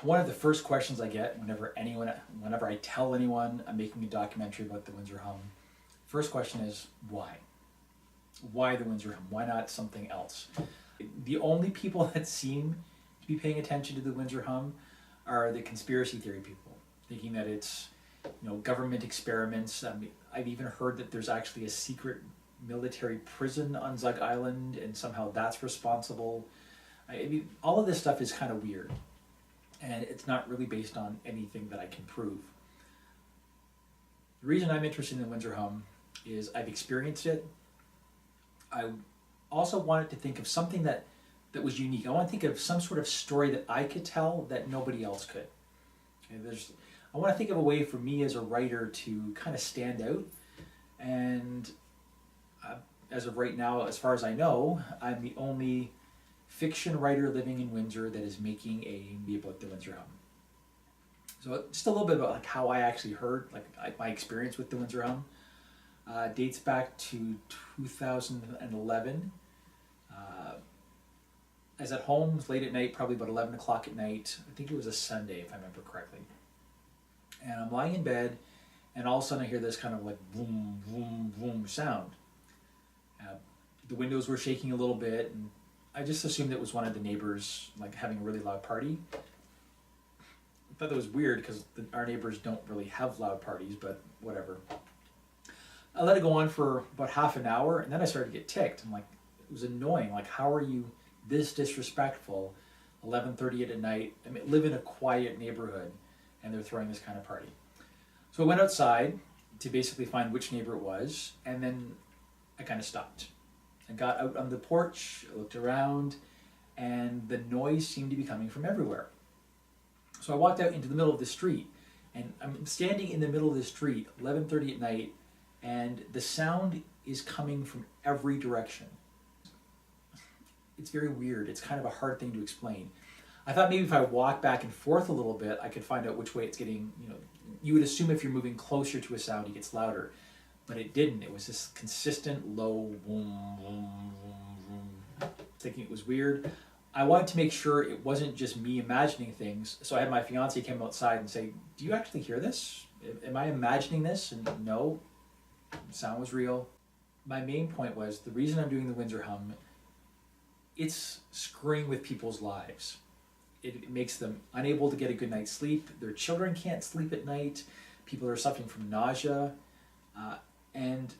one of the first questions I get whenever I tell anyone I'm making a documentary about the Windsor Hum, first question is why? Why the Windsor Hum? Why not something else? The only people that seem to be paying attention to the Windsor Hum are the conspiracy theory people, thinking that it's government experiments. I mean, I've even heard that there's actually a secret military prison on Zug Island, and somehow that's responsible. I mean, all of this stuff is kind of weird, and it's not really based on anything that I can prove. The reason I'm interested in the Windsor Hum is I've experienced it. I also wanted to think of something that was unique. I want to think of some sort of story that I could tell that nobody else could. Okay, I want to think of a way for me as a writer to kind of stand out. And as of right now, as far as I know, I'm the only fiction writer living in Windsor that is making a movie about the Windsor Hum. So just a little bit about how I actually heard, my experience with the Windsor Hum. Dates back to 2011. I was at home late at night, probably about 11 o'clock at night. I think it was a Sunday, if I remember correctly. And I'm lying in bed, and all of a sudden I hear this kind of boom, boom, boom sound. The windows were shaking a little bit, and I just assumed it was one of the neighbors having a really loud party. I thought that was weird because our neighbors don't really have loud parties, but whatever. I let it go on for about half an hour, and then I started to get ticked. I'm it was annoying. How are you this disrespectful? 11:30 at night. I mean, live in a quiet neighborhood, and they're throwing this kind of party. So I went outside to basically find which neighbor it was, and then I kind of stopped. I got out on the porch, I looked around, and the noise seemed to be coming from everywhere. So I walked out into the middle of the street, and I'm standing in the middle of the street, 11:30 at night, and the sound is coming from every direction. It's very weird. It's kind of a hard thing to explain. I thought maybe if I walk back and forth a little bit, I could find out which way it's getting, you would assume if you're moving closer to a sound, it gets louder. But it didn't. It was this consistent low boom, boom, boom, boom. Thinking it was weird. I wanted to make sure it wasn't just me imagining things, so I had my fiance come outside and say, "Do you actually hear this? Am I imagining this?" And no, the sound was real. My main point was the reason I'm doing the Windsor Hum, it's screwing with people's lives. It makes them unable to get a good night's sleep. Their children can't sleep at night. People are suffering from nausea. And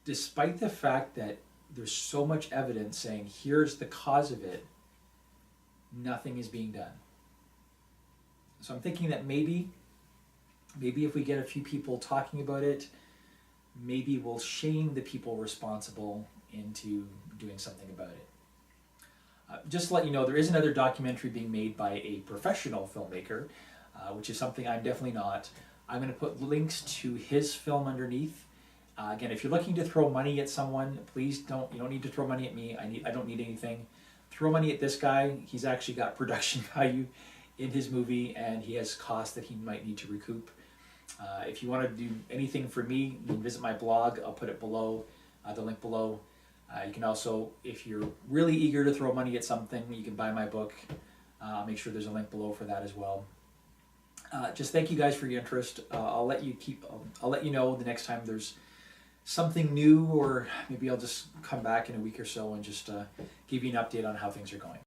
despite the fact that there's so much evidence saying here's the cause of it, nothing is being done. So I'm thinking that maybe if we get a few people talking about it, maybe we'll shame the people responsible into doing something about it. Just to let you know, there is another documentary being made by a professional filmmaker, which is something I'm definitely not. I'm going to put links to his film underneath. Again, if you're looking to throw money at someone, please don't. You don't need to throw money at me. I don't need anything. Throw money at this guy. He's actually got production value in his movie, and he has costs that he might need to recoup. If you want to do anything for me, you can visit my blog. I'll put it below, the link below. You can also, if you're really eager to throw money at something, you can buy my book. I'll make sure there's a link below for that as well. Just thank you guys for your interest. I'll let you know the next time there's something new, or maybe I'll just come back in a week or so and just give you an update on how things are going.